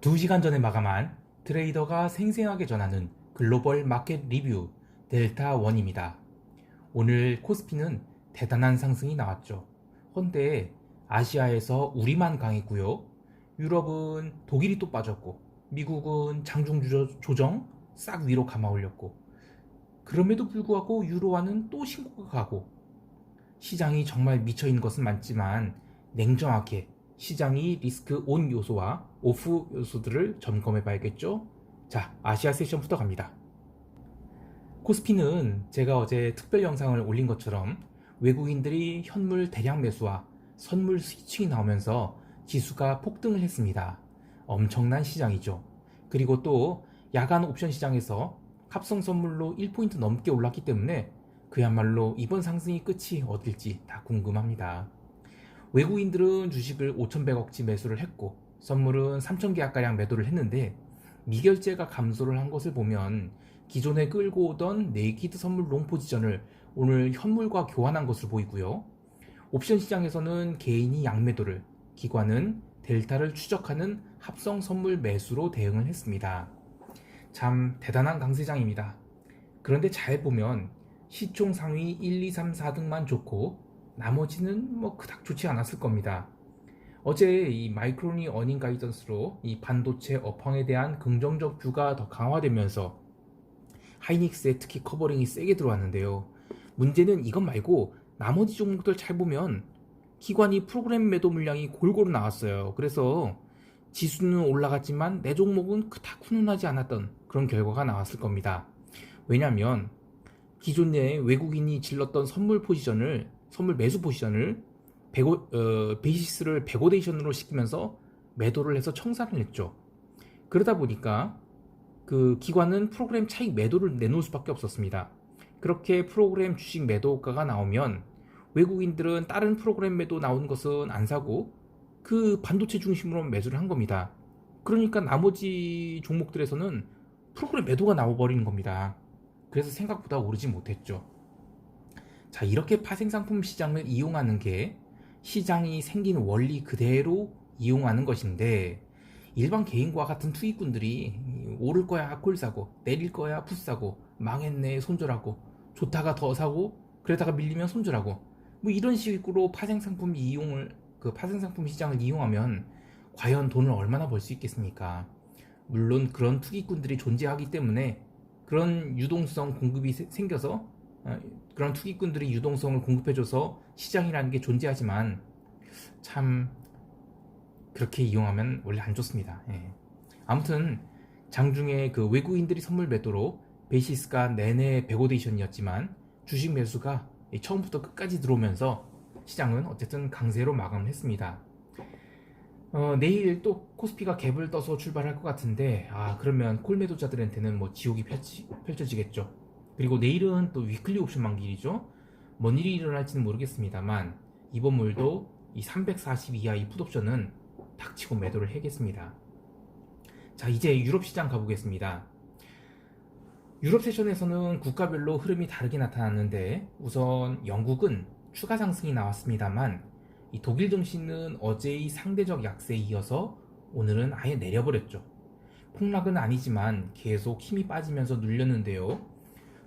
2시간 전에 마감한 트레이더가 생생하게 전하는 글로벌 마켓 리뷰 델타1입니다. 오늘 코스피는 대단한 상승이 나왔죠. 헌데 아시아에서 우리만 강했고요. 유럽은 독일이 또 빠졌고 미국은 장중 조정 싹 위로 감아 올렸고 그럼에도 불구하고 유로화는 또 신고가 가고 시장이 정말 미쳐있는 것은 많지만 냉정하게 시장이 리스크 온 요소와 오프 요소들을 점검해 봐야겠죠. 자, 아시아 세션부터 갑니다. 코스피는 제가 어제 특별 영상을 올린 것처럼 외국인들이 현물 대량 매수와 선물 스위칭이 나오면서 지수가 폭등을 했습니다. 엄청난 시장이죠. 그리고 또 야간 옵션 시장에서 합성 선물로 1포인트 넘게 올랐기 때문에 그야말로 이번 상승이 끝이 어딜지 다 궁금합니다. 외국인들은 주식을 5,100억치 매수를 했고 선물은 3,000계약가량 매도를 했는데 미결제가 감소를 한 것을 보면 기존에 끌고 오던 네이키드 선물 롱 포지션을 오늘 현물과 교환한 것으로 보이고요. 옵션 시장에서는 개인이 양매도를, 기관은 델타를 추적하는 합성 선물 매수로 대응을 했습니다. 참 대단한 강세장입니다. 그런데 잘 보면 시총 상위 1, 2, 3, 4등만 좋고 나머지는 뭐 그닥 좋지 않았을 겁니다. 어제 이 마이크론이 어닝 가이던스로 이 반도체 업황에 대한 긍정적 뷰가 더 강화되면서 하이닉스에 특히 커버링이 세게 들어왔는데요. 문제는 이것 말고 나머지 종목들 잘 보면 기관이 프로그램 매도 물량이 골고루 나왔어요. 그래서 지수는 올라갔지만 내 종목은 그닥 훈훈하지 않았던 그런 결과가 나왔을 겁니다. 왜냐하면 기존에 외국인이 질렀던 선물 매수 포지션을 베이시스를 베고데이션으로 시키면서 매도를 해서 청산을 했죠. 그러다 보니까 그 기관은 프로그램 차익 매도를 내놓을 수밖에 없었습니다. 그렇게 프로그램 주식 매도가가 나오면 외국인들은 다른 프로그램 매도 나온 것은 안 사고 그 반도체 중심으로 매수를 한 겁니다. 그러니까 나머지 종목들에서는 프로그램 매도가 나와버리는 겁니다. 그래서 생각보다 오르지 못했죠. 자, 이렇게 파생상품 시장을 이용하는 게 시장이 생긴 원리 그대로 이용하는 것인데 일반 개인과 같은 투기꾼들이 오를 거야 콜 사고 내릴 거야 풋 사고 망했네 손절하고 좋다가 더 사고 그러다가 밀리면 손절하고 뭐 이런 식으로 파생상품 시장을 이용하면 과연 돈을 얼마나 벌 수 있겠습니까? 물론 그런 투기꾼들이 존재하기 때문에 그런 유동성 공급이 생겨서 그런 투기꾼들이 유동성을 공급해줘서 시장이라는 게 존재하지만 참 그렇게 이용하면 원래 안 좋습니다. 예. 아무튼 장중에 그 외국인들이 선물 매도로 베이시스가 내내 베고데이션이었지만 주식 매수가 처음부터 끝까지 들어오면서 시장은 어쨌든 강세로 마감을 했습니다. 내일 또 코스피가 갭을 떠서 출발할 것 같은데 그러면 콜 매도자들한테는 뭐 지옥이 펼쳐지겠죠. 그리고 내일은 또 위클리 옵션 만기일이죠. 뭔 일이 일어날지는 모르겠습니다만 이번 물도 이 340 이하의 풋옵션은 닥치고 매도를 해야겠습니다. 자, 이제 유럽 시장 가보겠습니다. 유럽 세션에서는 국가별로 흐름이 다르게 나타났는데 우선 영국은 추가 상승이 나왔습니다만 이 독일 증시는 어제의 상대적 약세에 이어서 오늘은 아예 내려버렸죠. 폭락은 아니지만 계속 힘이 빠지면서 눌렸는데요.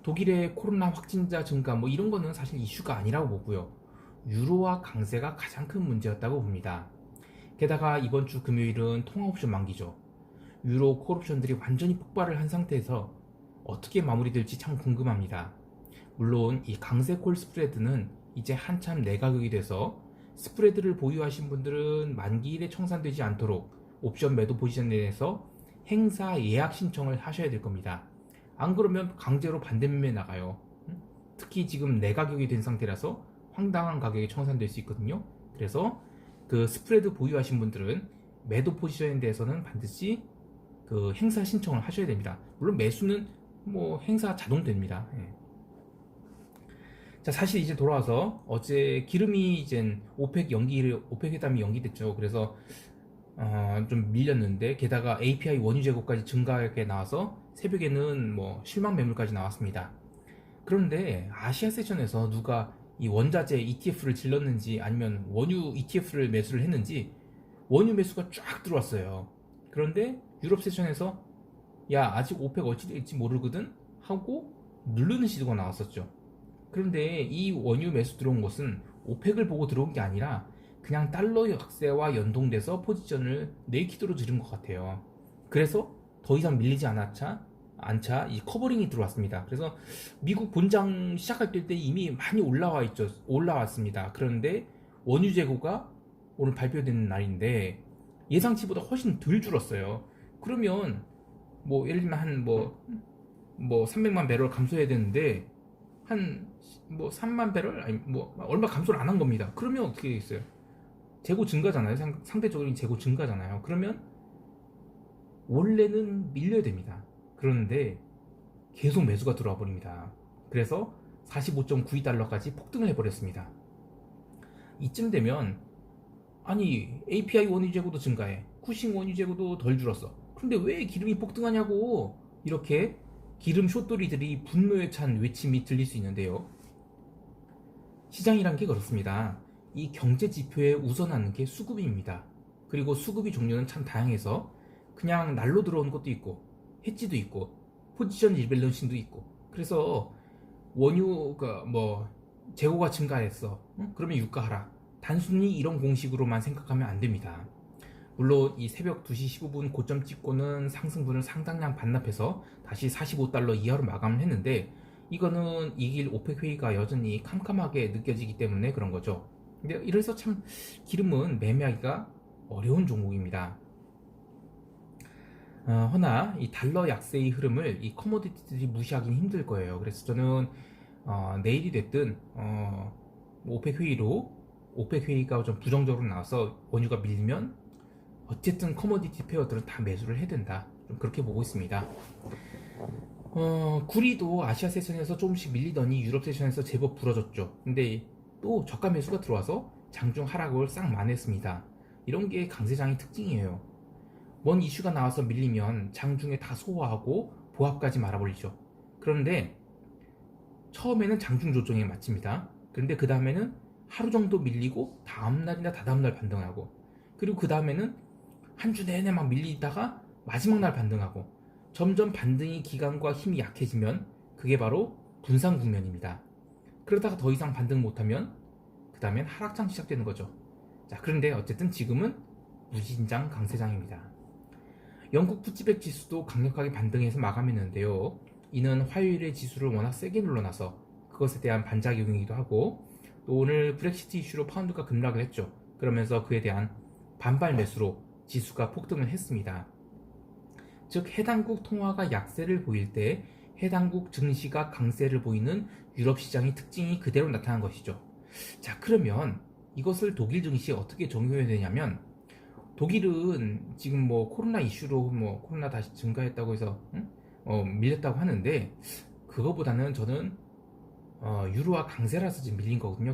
독일의 코로나 확진자 증가 뭐 이런 거는 사실 이슈가 아니라고 보고요. 유로화 강세가 가장 큰 문제였다고 봅니다. 게다가 이번 주 금요일은 통화옵션 만기죠. 유로 콜옵션들이 완전히 폭발을 한 상태에서 어떻게 마무리될지 참 궁금합니다. 물론 이 강세 콜 스프레드는 이제 한참 내가격이 돼서 스프레드를 보유하신 분들은 만기일에 청산되지 않도록 옵션 매도 포지션 내에서 행사 예약 신청을 하셔야 될 겁니다. 안 그러면 강제로 반대매매 나가요. 특히 지금 내가격이 된 상태라서 황당한 가격에 청산될 수 있거든요. 그래서 그 스프레드 보유하신 분들은 매도 포지션에 대해서는 반드시 그 행사 신청을 하셔야 됩니다. 물론 매수는 뭐 행사 자동됩니다. 예. 자, 사실 이제 돌아와서 어제 기름이 이제 오펙 회담이 연기됐죠. 그래서 좀 밀렸는데 게다가 API 원유 재고까지 증가하게 나와서 새벽에는 뭐 실망 매물까지 나왔습니다. 그런데 아시아 세션에서 누가 이 원자재 ETF를 질렀는지 아니면 원유 ETF를 매수를 했는지 원유 매수가 쫙 들어왔어요. 그런데 유럽 세션에서 야 아직 오펙 어찌 될지 모르거든 하고 누르는 시도가 나왔었죠. 그런데 이 원유 매수 들어온 것은 오펙을 보고 들어온 게 아니라 그냥 달러 약세와 연동돼서 포지션을 네이키드로 들은 것 같아요. 그래서 더 이상 밀리지 않자 이 커버링이 들어왔습니다. 그래서 미국 본장 시작할 때 이미 많이 올라왔습니다. 그런데 원유 재고가 오늘 발표되는 날인데 예상치보다 훨씬 덜 줄었어요. 그러면 뭐 예를 들면 한 300만 배럴 감소해야 되는데 한 뭐 3만 배럴 아니 뭐 얼마 감소를 안 한 겁니다. 그러면 어떻게 되겠어요? 재고 증가잖아요. 상대적으로 재고 증가잖아요. 그러면 원래는 밀려야 됩니다. 그런데 계속 매수가 들어와 버립니다. 그래서 45.92달러까지 폭등을 해버렸습니다. 이쯤 되면 아니 API 원유 재고도 증가해, 쿠싱 원유 재고도 덜 줄었어. 그런데 왜 기름이 폭등하냐고, 이렇게 기름 숏돌이들이 분노에 찬 외침이 들릴 수 있는데요. 시장이란 게 그렇습니다. 이 경제 지표에 우선하는 게 수급입니다. 그리고 수급이 종류는 참 다양해서 그냥 날로 들어오는 것도 있고 해지도 있고 포지션 리밸런싱도 있고, 그래서 원유가 뭐 재고가 증가했어, 그러면 유가 하락, 단순히 이런 공식으로만 생각하면 안 됩니다. 물론 이 새벽 2시 15분 고점 찍고는 상승분을 상당량 반납해서 다시 45달러 이하로 마감을 했는데, 이거는 이길 오펙 회의가 여전히 캄캄하게 느껴지기 때문에 그런 거죠. 근데 이래서 참 기름은 매매하기가 어려운 종목입니다. 허나 이 달러 약세의 흐름을 이 커머디티들이 무시하기는 힘들 거예요. 그래서 저는 내일이 됐든 오펙 회의가 좀 부정적으로 나와서 원유가 밀리면 어쨌든 커머디티 페어들은 다 매수를 해야 된다, 좀 그렇게 보고 있습니다. 구리도 아시아 세션에서 조금씩 밀리더니 유럽 세션에서 제법 부러졌죠. 근데 또 저가 매수가 들어와서 장중 하락을 싹 만회했습니다. 이런 게 강세장의 특징이에요. 뭔 이슈가 나와서 밀리면 장중에 다 소화하고 보합까지 말아버리죠. 그런데 처음에는 장중 조정에 맞춥니다. 그런데 그 다음에는 하루 정도 밀리고 다음날이나 다다음날 반등하고, 그리고 그 다음에는 한 주 내내 막 밀리다가 마지막 날 반등하고, 점점 반등의 기간과 힘이 약해지면 그게 바로 분산 국면입니다. 그러다가 더 이상 반등 못하면 그 다음엔 하락장 시작되는 거죠. 자, 그런데 어쨌든 지금은 무진장 강세장입니다. 영국 푸치백 지수도 강력하게 반등해서 마감했는데요. 이는 화요일에 지수를 워낙 세게 눌러놔서 그것에 대한 반작용이기도 하고, 또 오늘 브렉시트 이슈로 파운드가 급락을 했죠. 그러면서 그에 대한 반발 매수로 지수가 폭등을 했습니다. 즉 해당국 통화가 약세를 보일 때 해당국 증시가 강세를 보이는 유럽 시장의 특징이 그대로 나타난 것이죠. 자, 그러면 이것을 독일 증시에 어떻게 적용해야 되냐면, 독일은 지금 뭐 코로나 이슈로 뭐 코로나 다시 증가했다고 해서 밀렸다고 하는데, 그거보다는 저는 유로화 강세라서 지금 밀린 거거든요.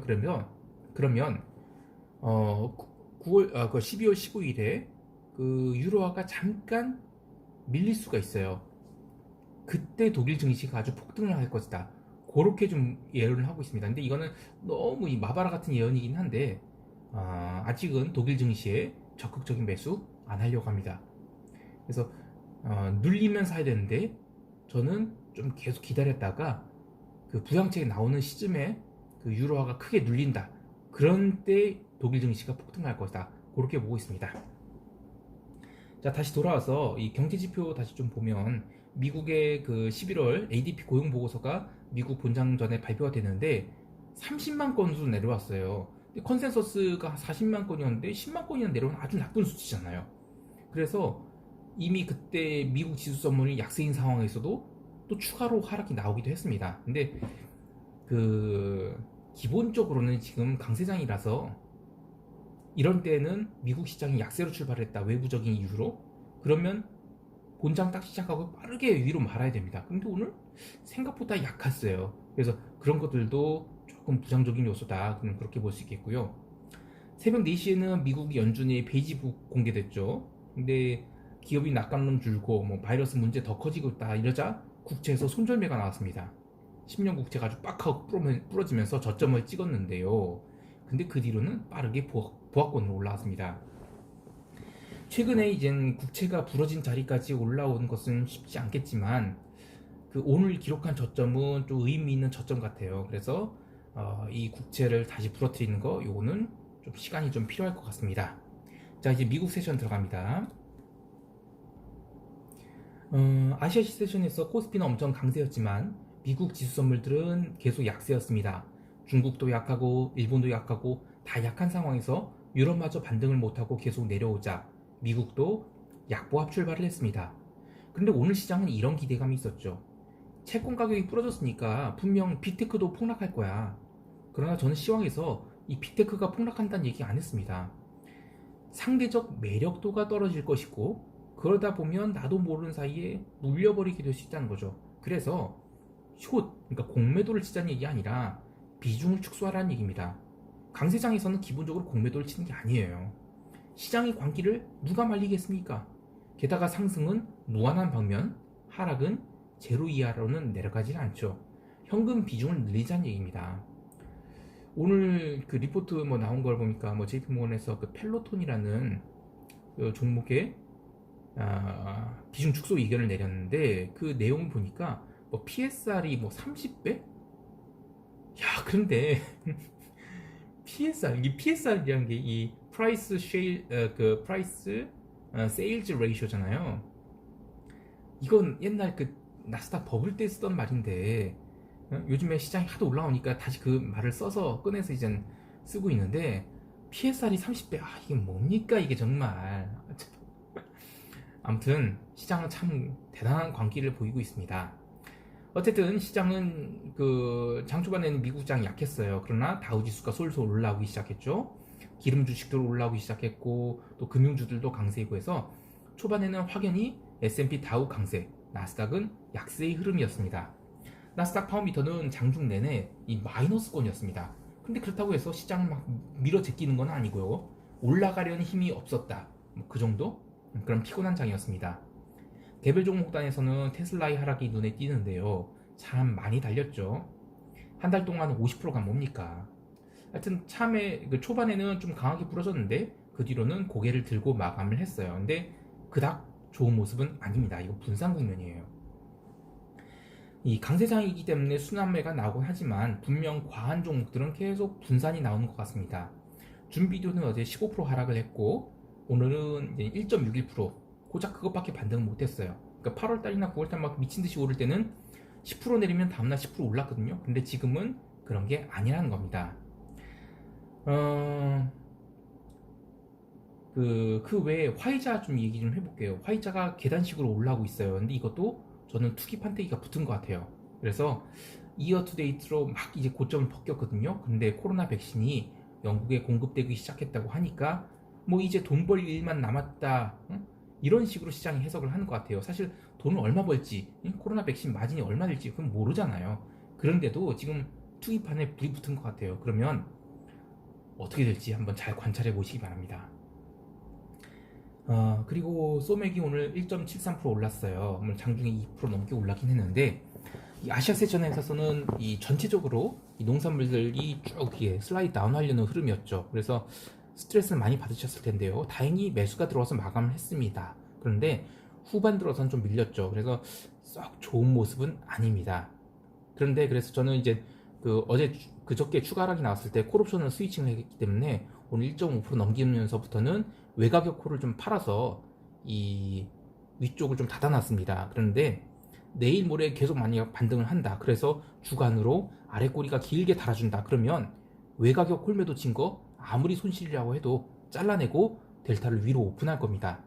그러면 12월 15일에 그 유로화가 잠깐 밀릴 수가 있어요. 그때 독일 증시가 아주 폭등을 할 것이다, 그렇게 좀 예언을 하고 있습니다. 근데 이거는 너무 이 마바라 같은 예언이긴 한데 아직은 독일 증시에 적극적인 매수 안 하려고 합니다. 그래서 눌리면 사야 되는데 저는 좀 계속 기다렸다가 그 부양책이 나오는 시점에 그 유로화가 크게 눌린다, 그런 때 독일 증시가 폭등할 것이다, 그렇게 보고 있습니다. 자, 다시 돌아와서 이 경제지표 다시 좀 보면, 미국의 그 11월 ADP 고용 보고서가 미국 본장 전에 발표가 됐는데 30만 건으로 내려왔어요. 근데 컨센서스가 40만 건이었는데 10만 건이나 내려온 아주 나쁜 수치잖아요. 그래서 이미 그때 미국 지수 선물이 약세인 상황에서도 또 추가로 하락이 나오기도 했습니다. 근데 그 기본적으로는 지금 강세장이라서 이런 때는 미국 시장이 약세로 출발했다, 외부적인 이유로, 그러면 본장 딱 시작하고 빠르게 위로 말아야 됩니다. 근데 오늘 생각보다 약했어요. 그래서 그런 것들도 조금 부정적인 요소다, 그렇게 볼 수 있겠고요. 새벽 4시에는 미국 연준의 베이지북 공개됐죠. 근데 기업이 낙관론 줄고 뭐 바이러스 문제 더 커지고 있다 이러자 국채에서 손절매가 나왔습니다. 10년 국채가 아주 빡하고 부러지면서 저점을 찍었는데요. 근데 그 뒤로는 빠르게 보합권으로 올라왔습니다. 최근에 이젠 국채가 부러진 자리까지 올라오는 것은 쉽지 않겠지만 그 오늘 기록한 저점은 좀 의미 있는 저점 같아요. 그래서 이 국채를 다시 부러뜨리는 거 요거는 좀 시간이 좀 필요할 것 같습니다. 자, 이제 미국 세션 들어갑니다. 아시아 세션에서 코스피는 엄청 강세였지만 미국 지수 선물들은 계속 약세였습니다. 중국도 약하고 일본도 약하고 다 약한 상황에서 유럽마저 반등을 못하고 계속 내려오자 미국도 약보합 출발을 했습니다. 그런데 오늘 시장은 이런 기대감이 있었죠. 채권 가격이 부러졌으니까 분명 빅테크도 폭락할 거야. 그러나 저는 시황에서 이 빅테크가 폭락한다는 얘기 안 했습니다. 상대적 매력도가 떨어질 것이고 그러다 보면 나도 모르는 사이에 물려버리게 될 수 있다는 거죠. 그래서 숏, 그러니까 공매도를 치자는 얘기 아니라 비중을 축소하라는 얘기입니다. 강세장에서는 기본적으로 공매도를 치는 게 아니에요. 시장의 광기를 누가 말리겠습니까? 게다가 상승은 무한한 방면, 하락은 제로 이하로는 내려가지 않죠. 현금 비중을 늘리자는 얘기입니다. 오늘 그 리포트 뭐 나온 걸 보니까 뭐 JP모건에서 그 펠로톤이라는 그 종목의 비중 축소 의견을 내렸는데 그 내용을 보니까 뭐 PSR이 뭐 30배? 야, 그런데 이게 PSR이라는 게 이 프라이스 쉐일 그 프라이스 세일즈 레이쇼잖아요. 이건 옛날 그 나스닥 버블 때 쓰던 말인데 요즘에 시장이 하도 올라오니까 다시 그 말을 써서 꺼내서 이제 쓰고 있는데 PSR이 30배 이게 뭡니까 이게 정말. 아무튼 시장은 참 대단한 광기를 보이고 있습니다. 어쨌든 시장은 그 장 초반에는 미국 시장이 약했어요. 그러나 다우지수가 솔솔 올라오기 시작했죠. 기름 주식도 올라오기 시작했고 또 금융주들도 강세이고 해서 초반에는 확연히 S&P 다우 강세, 나스닥은 약세의 흐름이었습니다. 나스닥 파운비터는 장중 내내 이 마이너스권이었습니다. 근데 그렇다고 해서 시장을 막 밀어 제끼는 건 아니고요. 올라가려는 힘이 없었다. 그 정도? 그런 피곤한 장이었습니다. 개별 종목단에서는 테슬라의 하락이 눈에 띄는데요. 참 많이 달렸죠. 한 달 동안 50%가 뭡니까? 하여튼 참에 그 초반에는 좀 강하게 부러졌는데 그 뒤로는 고개를 들고 마감을 했어요. 근데 그닥 좋은 모습은 아닙니다. 이거 분산 국면이에요. 이 강세장이기 때문에 순환매가 나오곤 하지만 분명 과한 종목들은 계속 분산이 나오는 것 같습니다. 준비도는 어제 15% 하락을 했고 오늘은 1.61% 고작 그것밖에 반등을 못했어요. 그러니까 8월달이나 9월달 막 미친듯이 오를 때는 10% 내리면 다음날 10% 올랐거든요. 근데 지금은 그런 게 아니라는 겁니다. 그 외에 화이자 좀 얘기 좀 해볼게요. 화이자가 계단식으로 올라오고 있어요. 근데 이것도 저는 투기 판때기가 붙은 것 같아요. 그래서 이어 투 데이트로 막 이제 고점을 벗겼거든요. 근데 코로나 백신이 영국에 공급되기 시작했다고 하니까 뭐 이제 돈 벌 일만 남았다. 응? 이런 식으로 시장이 해석을 하는 것 같아요. 사실 돈을 얼마 벌지, 코로나 백신 마진이 얼마 될지 그건 모르잖아요. 그런데도 지금 투기판에 불이 붙은 것 같아요. 그러면 어떻게 될지 한번 잘 관찰해 보시기 바랍니다. 그리고 소맥이 오늘 1.73% 올랐어요. 장중에 2% 넘게 올라긴 했는데 이 아시아 세션에서는 이 전체적으로 이 농산물들이 쭉 슬라이드 다운 하려는 흐름이었죠. 그래서 스트레스는 많이 받으셨을 텐데요. 다행히 매수가 들어와서 마감을 했습니다. 그런데 후반 들어서는 좀 밀렸죠. 그래서 썩 좋은 모습은 아닙니다. 그런데 그래서 저는 이제 그저께 추가 하락이 나왔을 때 콜옵션을 스위칭을 했기 때문에 오늘 1.5% 넘기면서부터는 외가격 콜을 좀 팔아서 이 위쪽을 좀 닫아놨습니다. 그런데 내일 모레 계속 많이 반등을 한다. 그래서 주간으로 아래 꼬리가 길게 달아준다. 그러면 외가격 콜매도 친 거 아무리 손실이라고 해도 잘라내고 델타를 위로 오픈할 겁니다.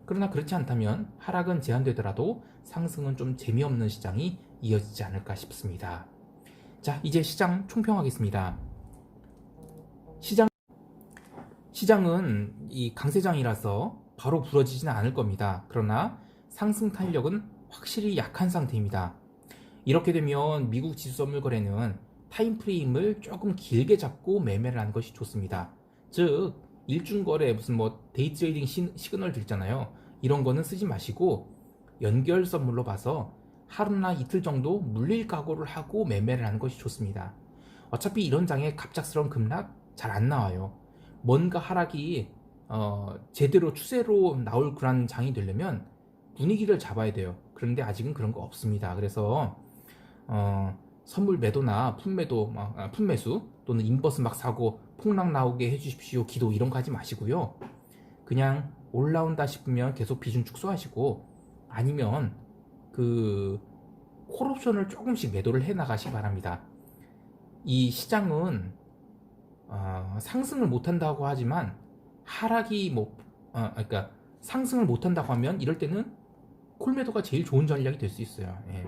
그러나 그렇지 않다면 하락은 제한되더라도 상승은 좀 재미없는 시장이 이어지지 않을까 싶습니다. 자, 이제 시장 총평하겠습니다. 시장은 이 강세장이라서 바로 부러지지는 않을 겁니다. 그러나 상승 탄력은 확실히 약한 상태입니다. 이렇게 되면 미국 지수 선물 거래는 타임프레임을 조금 길게 잡고 매매를 하는 것이 좋습니다. 즉 일중거래 무슨 뭐 데이트레이딩 시그널들 있잖아요. 이런 거는 쓰지 마시고 연결 선물로 봐서 하루나 이틀 정도 물릴 각오를 하고 매매를 하는 것이 좋습니다. 어차피 이런 장에 갑작스러운 급락 잘 안 나와요. 뭔가 하락이 제대로 추세로 나올 그런 장이 되려면 분위기를 잡아야 돼요. 그런데 아직은 그런 거 없습니다. 그래서 선물 매도나 품매수 또는 인버스 막 사고 폭락 나오게 해주십시오 기도 이런 거 하지 마시고요. 그냥 올라온다 싶으면 계속 비중 축소하시고, 아니면 그 콜옵션을 조금씩 매도를 해 나가시기 바랍니다. 이 시장은 상승을 못한다고 하지만 하락이 그러니까 상승을 못한다고 하면 이럴 때는 콜매도가 제일 좋은 전략이 될 수 있어요. 예.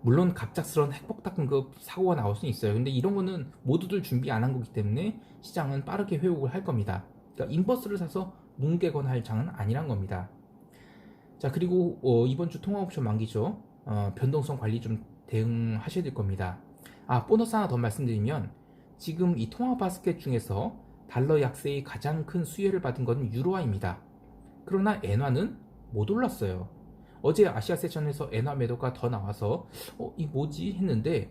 물론 갑작스러운 핵폭탄 공급 사고가 나올 수는 있어요. 근데 이런 거는 모두들 준비 안 한 거기 때문에 시장은 빠르게 회복을 할 겁니다. 그러니까 인버스를 사서 뭉개거나 할 장은 아니란 겁니다. 자, 그리고 이번 주 통화 옵션 만기죠. 변동성 관리 좀 대응하셔야 될 겁니다. 보너스 하나 더 말씀드리면, 지금 이 통화 바스켓 중에서 달러 약세의 가장 큰 수혜를 받은 것은 유로화입니다. 그러나 엔화는 못 올랐어요. 어제 아시아 세션에서 엔화 매도가 더 나와서 이 뭐지 했는데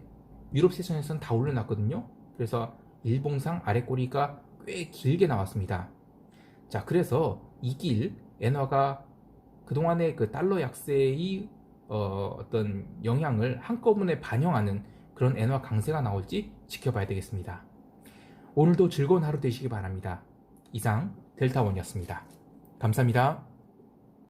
유럽 세션에서는 다 올려놨거든요. 그래서 일봉상 아래 꼬리가 꽤 길게 나왔습니다. 자, 그래서 이 길 엔화가 그동안의 그 달러 약세의 어떤 영향을 한꺼번에 반영하는 그런 엔화 강세가 나올지 지켜봐야 되겠습니다. 오늘도 즐거운 하루 되시기 바랍니다. 이상 델타원이었습니다. 감사합니다.